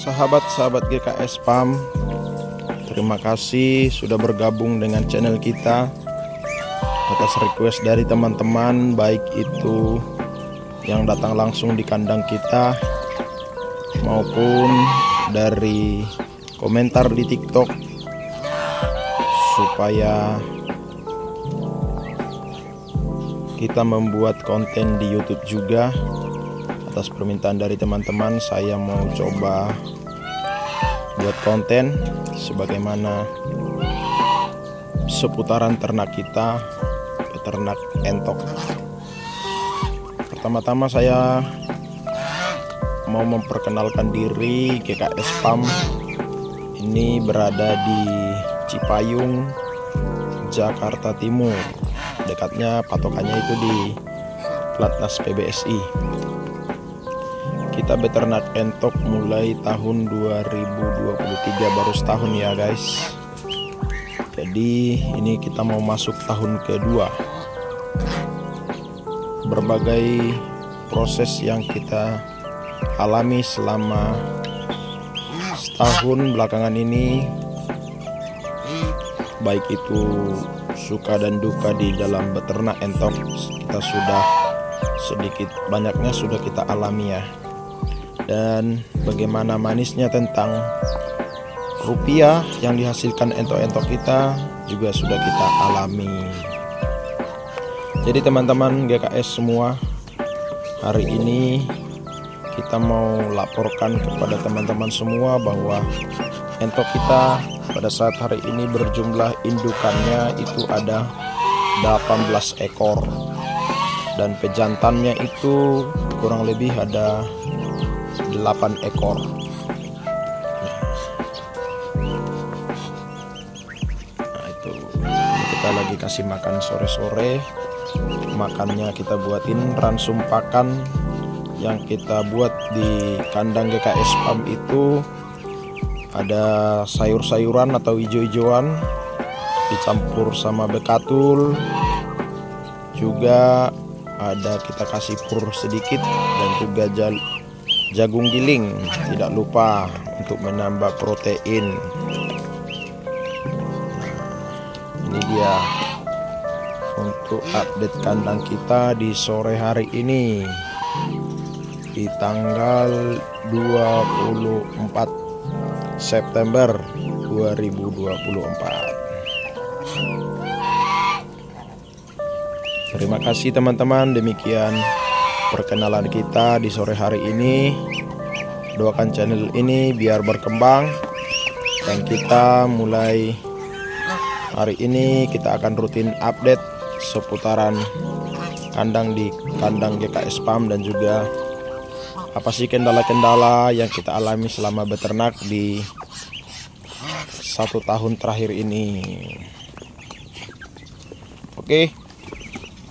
Sahabat-sahabat GKS Farm, terima kasih sudah bergabung dengan channel kita atas request dari teman-teman, baik itu yang datang langsung di kandang kita maupun dari komentar di TikTok, supaya kita membuat konten di YouTube juga. Atas permintaan dari teman-teman, saya mau coba buat konten sebagaimana seputaran ternak kita, peternak entok. Pertama-tama saya mau memperkenalkan diri. GKS Farm ini berada di Cipayung, Jakarta Timur. Dekatnya, patokannya itu di Platnas PBSI. Kita beternak entok mulai tahun 2023, baru setahun ya guys. Jadi ini kita mau masuk tahun kedua. Berbagai proses yang kita alami selama setahun belakangan ini, baik itu suka dan duka di dalam beternak entok, kita sudah sedikit banyaknya sudah kita alami ya. Dan bagaimana manisnya tentang rupiah yang dihasilkan entok-entok kita juga sudah kita alami. Jadi teman-teman GKS semua, hari ini kita mau laporkan kepada teman-teman semua bahwa entok kita pada saat hari ini berjumlah indukannya itu ada 18 ekor, dan pejantannya itu kurang lebih ada 8 ekor. Nah itu, ini kita lagi kasih makan sore-sore. Makannya kita buatin ransum pakan yang kita buat di kandang GKS Farm itu ada sayur-sayuran atau hijau-hijauan dicampur sama bekatul, juga ada kita kasih pur sedikit, dan juga jagung giling tidak lupa untuk menambah protein. Ini dia untuk update kandang kita di sore hari ini di tanggal 24 September 2024. Terima kasih teman-teman, demikian perkenalan kita di sore hari ini. Doakan channel ini biar berkembang, dan kita mulai hari ini kita akan rutin update seputaran kandang di kandang GKS Farm, dan juga apa sih kendala-kendala yang kita alami selama beternak di 1 tahun terakhir ini. Oke,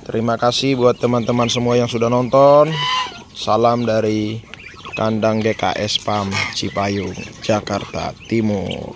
terima kasih buat teman-teman semua yang sudah nonton. Salam dari kandang GKS Farm Cipayung, Jakarta Timur.